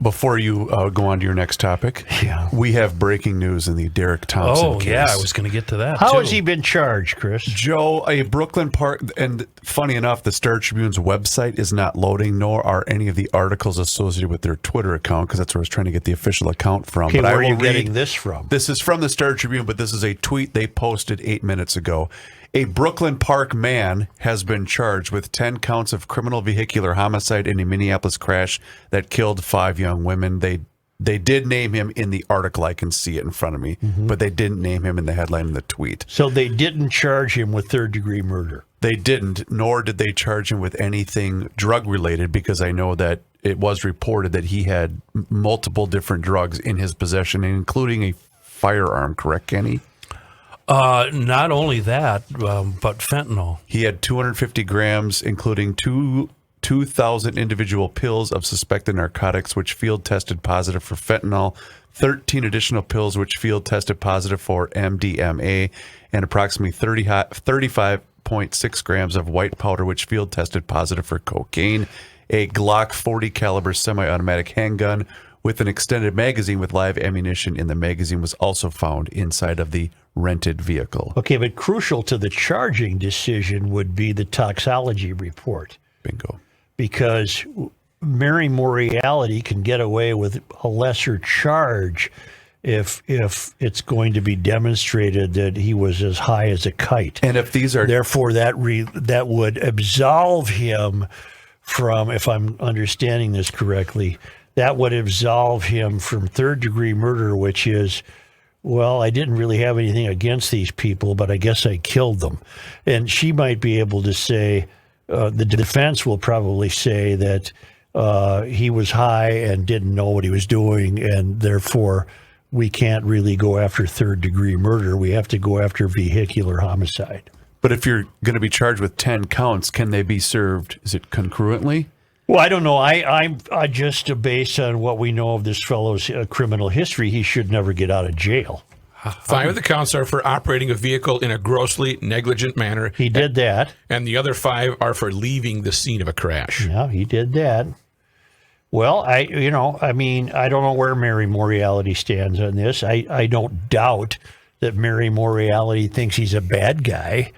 Before you go on to your next topic, we have breaking news in the Derrick Thompson case. Yeah, I was going to get to that, How has he been charged, Chris? Joe, a Brooklyn Park, and funny enough, the Star Tribune's website is not loading, nor are any of the articles associated with their Twitter account, because that's where I was trying to get the official account from. Okay, but where are you getting this from? This is from the Star Tribune, but this is a tweet they posted 8 minutes ago. A Brooklyn Park man has been charged with 10 counts of criminal vehicular homicide in a Minneapolis crash that killed 5 young women. They did name him in the article. I can see it in front of me, but they didn't name him in the headline in the tweet. So they didn't charge him with third-degree murder? They didn't, nor did they charge him with anything drug-related, because I know that it was reported that he had multiple different drugs in his possession, including a firearm, correct, Kenny? Not only that, but fentanyl. He had 250 grams, including 2,000 individual pills of suspected narcotics, which field tested positive for fentanyl, 13 additional pills, which field tested positive for MDMA, and approximately 35.6 grams of white powder, which field tested positive for cocaine. A Glock 40 caliber semi-automatic handgun with an extended magazine with live ammunition in the magazine was also found inside of the rented vehicle. Okay, but crucial to the charging decision would be the toxology report. Bingo. Because Mary Moriality can get away with a lesser charge if it's going to be demonstrated that he was as high as a kite. And if these are... Therefore, that would absolve him from, if I'm understanding this correctly, that would absolve him from third-degree murder, which is, well, I didn't really have anything against these people, but I guess I killed them. And she might be able to say, the defense will probably say that he was high and didn't know what he was doing, and therefore we can't really go after third-degree murder. We have to go after vehicular homicide. But if you're going to be charged with 10 counts, can they be served, is it concurrently? Well, I don't know. I just, based on what we know of this fellow's criminal history, he should never get out of jail. 5 of the counts are for operating a vehicle in a grossly negligent manner. He did that. And the other 5 are for leaving the scene of a crash. Yeah, he did that. Well, I don't know where Mary Moriality stands on this. I don't doubt that Mary Moriality thinks he's a bad guy.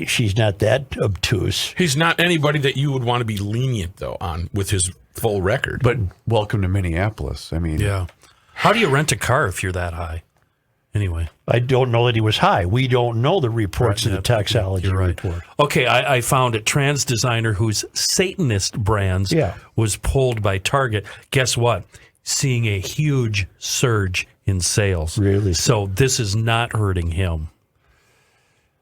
She's not that obtuse. He's not anybody that you would want to be lenient, though, on with his full record. But welcome to Minneapolis. I mean... Yeah. How do you rent a car if you're that high? Anyway. I don't know that he was high. We don't know the reports of the toxology report. Okay, I found a trans designer whose Satanist brands was pulled by Target. Guess what? Seeing a huge surge in sales. Really? So this is not hurting him.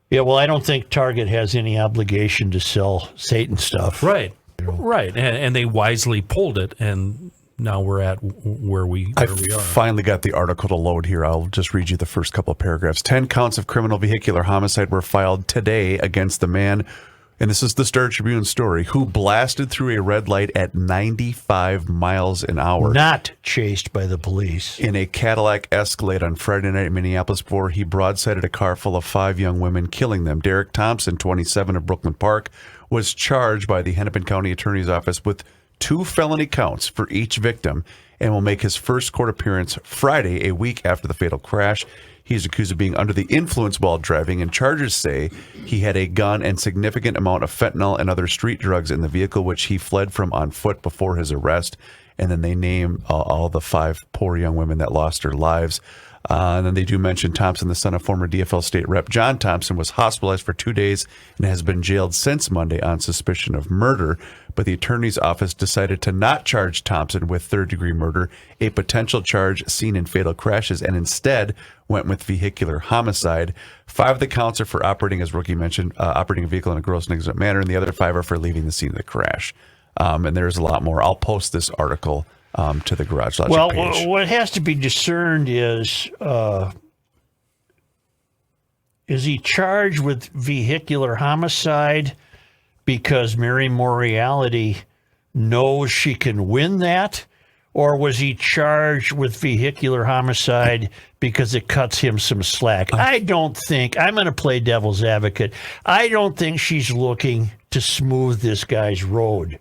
Yeah, well, I don't think Target has any obligation to sell Satan stuff. Right, right. And they wisely pulled it, and now we're at where we are. Finally got the article to load here. I'll just read you the first couple of paragraphs. 10 counts of criminal vehicular homicide were filed today against the man, and this is the Star Tribune story, who blasted through a red light at 95 miles an hour. Not chased by the police. In a Cadillac Escalade on Friday night in Minneapolis before he broadsided a car full of 5 young women, killing them. Derrick Thompson, 27, of Brooklyn Park, was charged by the Hennepin County Attorney's Office with 2 felony counts for each victim and will make his first court appearance Friday, a week after the fatal crash. He is accused of being under the influence while driving, and charges say he had a gun and significant amount of fentanyl and other street drugs in the vehicle, which he fled from on foot before his arrest. And then they name all the 5 poor young women that lost their lives. And then they do mention Thompson, the son of former DFL state rep John Thompson, was hospitalized for 2 days and has been jailed since Monday on suspicion of murder. But the attorney's office decided to not charge Thompson with third-degree murder, a potential charge seen in fatal crashes, and instead went with vehicular homicide. 5 of the counts are for operating, as Rookie mentioned, operating a vehicle in a gross negligent manner, and the other 5 are for leaving the scene of the crash. And there's a lot more. I'll post this article to the Garage Logic page. Well, what has to be discerned is he charged with vehicular homicide because Mary Moriality knows she can win that? Or was he charged with vehicular homicide because it cuts him some slack? I don't think, I'm going to play devil's advocate, I don't think she's looking to smooth this guy's road.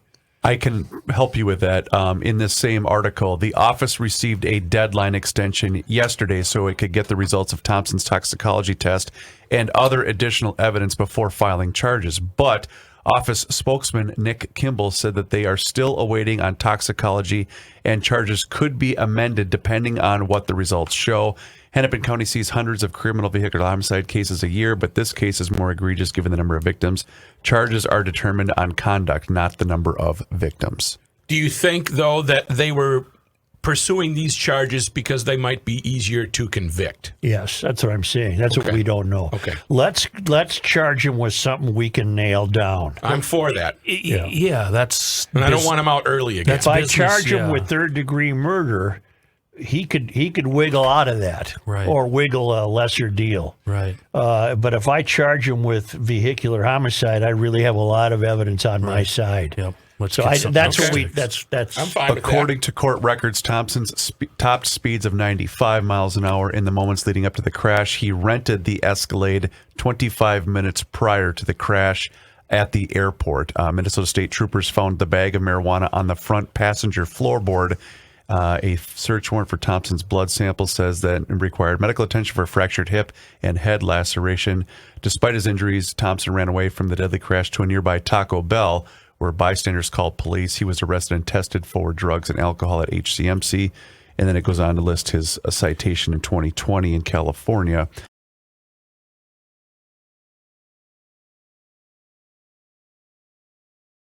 I can help you with that. In this same article, the office received a deadline extension yesterday so it could get the results of Thompson's toxicology test and other additional evidence before filing charges. But office spokesman Nick Kimball said that they are still awaiting on toxicology and charges could be amended depending on what the results show. Hennepin County sees hundreds of criminal vehicular homicide cases a year, but this case is more egregious given the number of victims. Charges are determined on conduct, not the number of victims. Do you think, though, that they were pursuing these charges because they might be easier to convict? Yes, that's what I'm saying. That's what we don't know. Okay. Let's charge him with something we can nail down. I'm for that. Yeah, that's. And I don't want him out early again. If I business, charge him yeah. with third-degree murder, he could wiggle out of that, Right. or wiggle a lesser deal. Right. But if I charge him with vehicular homicide, I really have a lot of evidence on my side. Yep. Let's So get I, something that's else what we. fixed. That's. I'm fine with that. According to court records, Thompson's topped speeds of 95 miles an hour in the moments leading up to the crash. He rented the Escalade 25 minutes prior to the crash at the airport. Minnesota State troopers found the bag of marijuana on the front passenger floorboard. A search warrant for Thompson's blood sample says that it required medical attention for a fractured hip and head laceration. Despite his injuries, Thompson ran away from the deadly crash to a nearby Taco Bell, where bystanders called police. He was arrested and tested for drugs and alcohol at HCMC. And then it goes on to list his citation in 2020 in California.